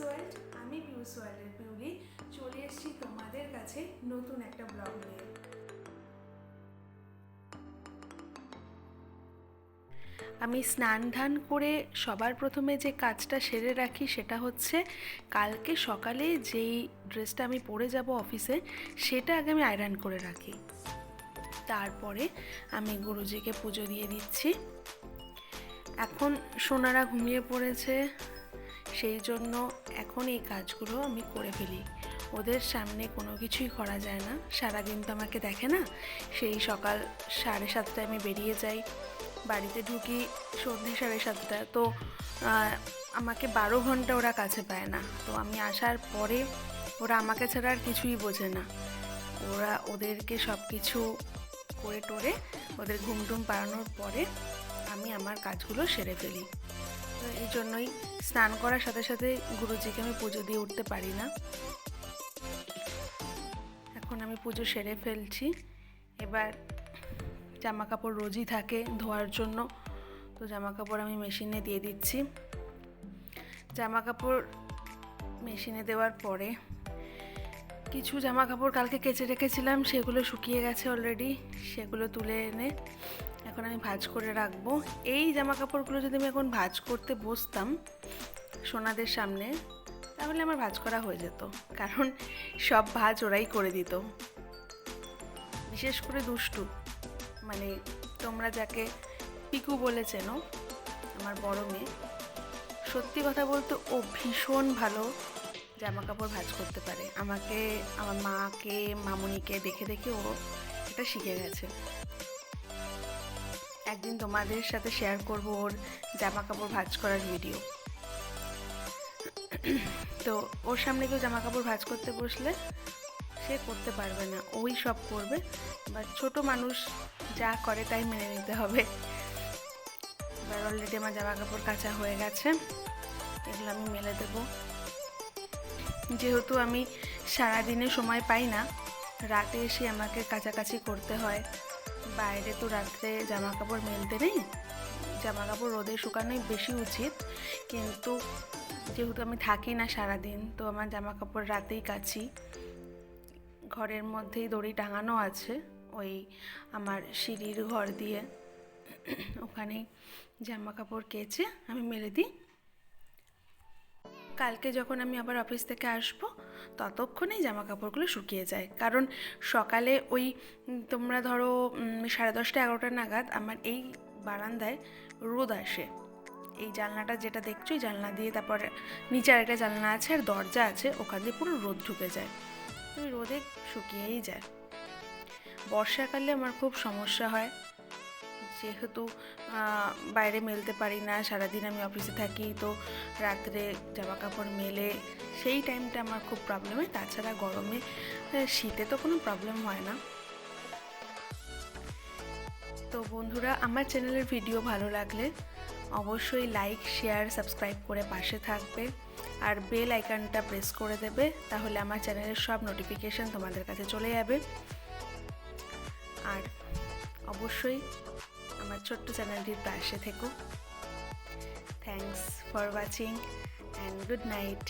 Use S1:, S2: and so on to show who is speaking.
S1: World, আমি পিউস ওয়ার্ল্ডের পিউলি চলে এসেছি তোমাদের কাছে নতুন একটা ব্লগ নিয়ে। আমি স্নান ধান করে সবার প্রথমে যে কাজটা সেরে রাখি সেটা হচ্ছে কালকে সকালে যেই ড্রেসটা আমি পরে যাব অফিসে সেটা আগে আমি আয়রন করে রাখি। তারপরে আমি গুরুজিকে পুজো দিয়ে দিচ্ছি। এখন সোনারা ঘুমিয়ে পড়েছে, সেই জন্য এখন এই কাজগুলো আমি করে ফেলি। ওদের সামনে কোনো কিছুই করা যায় না, সারাদিন তো আমাকে দেখে না। সেই সকাল 7:30টায় আমি বেরিয়ে যাই, বাড়িতে ঢুকি সন্ধ্যে 7:30, তো আমাকে 12 ঘন্টা ওরা কাছে পায় না। তো আমি আসার পরে ওরা আমাকে ছাড়া আর কিছুই বোঝে না। ওদেরকে সব কিছু করে টোরে ওদের ঘুম টুম পাড়ানোর পরে আমি আমার কাজগুলো সেরে ফেলি। তো এই জন্যই স্নান করার সাথে সাথে গুরুজিকে আমি পুজো দিয়ে উঠতে পারি না। এখন আমি পুজো সেরে ফেলছি। এবার জামা কাপড় রোজই থাকে ধোয়ার জন্য, তো জামা কাপড় আমি মেশিনে দিয়ে দিচ্ছি। জামা কাপড় মেশিনে দেওয়ার পরে কিছু জামা কাপড় কালকে কেচে রেখেছিলাম, সেগুলো শুকিয়ে গেছে অলরেডি, সেগুলো তুলে এনে এখন আমি ভাঁজ করে রাখবো। এই জামা কাপড়গুলো যদি আমি এখন ভাঁজ করতে বসতাম সোনাদের সামনে, তাহলে আমার ভাঁজ করা হয়ে যেত, কারণ সব ভাঁজ ওরাই করে দিত। বিশেষ করে দুষ্টু, মানে তোমরা যাকে পিকু বলে চেনো, আমার বড় মেয়ে, সত্যি কথা বলতে ও ভীষণ ভালো জামা কাপড় ভাঁজ করতে পারে। আমাকে, আমার মাকে, মামুনিকে দেখে দেখে ও এটা শিখে গেছে। একদিন তোমাদের সাথে শেয়ার করব ওর জামা কাপড় ভাঁজ করার ভিডিও। তো ওর সামনে কেউ জামা কাপড় ভাঁজ করতে বসলে সে করতে পারবে না, ওই সব করবে। বা ছোট মানুষ যা করে তাই মেনে নিতে হবে। এবার অলরেডি আমার জামা কাপড় কাচা হয়ে গেছে, এগুলো আমি মেলে দেবো। যেহেতু আমি সারাদিনে সময় পাই না, রাতে এসে আমাকে কাচাকাচি করতে হয়। বাইরে তো রাত্রে জামা কাপড় মেলতে নেই, জামা কাপড় রোদে শুকানোই বেশি উচিত, কিন্তু যেহেতু আমি থাকি না সারাদিন, তো আমার জামা কাপড় রাতেই কাচি। ঘরের মধ্যেই দড়ি টাঙানো আছে, ওই আমার সিঁড়ির ঘর দিয়ে, ওখানেই জামা কাপড় কেচে আমি মেলে দিই। কালকে যখন আমি আবার অফিস থেকে আসবো ততক্ষণেই জামা কাপড়গুলো শুকিয়ে যায়, কারণ সকালে ওই তোমরা ধরো 10:30 11টা নাগাদ আমার এই বারান্দায় রোদ আসে। এই জানলাটা যেটা দেখছো, এই জানলা দিয়ে, তারপর নিচে আরেকটা জানলা আছে আর দরজা আছে, ওখান দিয়ে পুরো রোদ ঢুকে যায়, তো ওই রোদে শুকিয়েই যায়। বর্ষাকালে আমার খুব সমস্যা হয়, যেহেতু বাইরে মেলতে পারি না, সারাদিন আমি অফিসে থাকি, তো রাত্রে জামা কাপড় মেলে সেই টাইমটা আমার খুব প্রবলেম হয়। তাছাড়া গরমে, শীতে তো কোনো প্রবলেম হয় না। তো বন্ধুরা, আমার চ্যানেলের ভিডিও ভালো লাগলে অবশ্যই লাইক, শেয়ার, সাবস্ক্রাইব করে পাশে থাকবে, আর বেল আইকনটা প্রেস করে দেবে, তাহলে আমার চ্যানেলের সব নোটিফিকেশান তোমাদের কাছে চলে যাবে। আর অবশ্যই আমার ছোট্ট চ্যানেলটির পাশে থেকো। Thanks for watching and good night.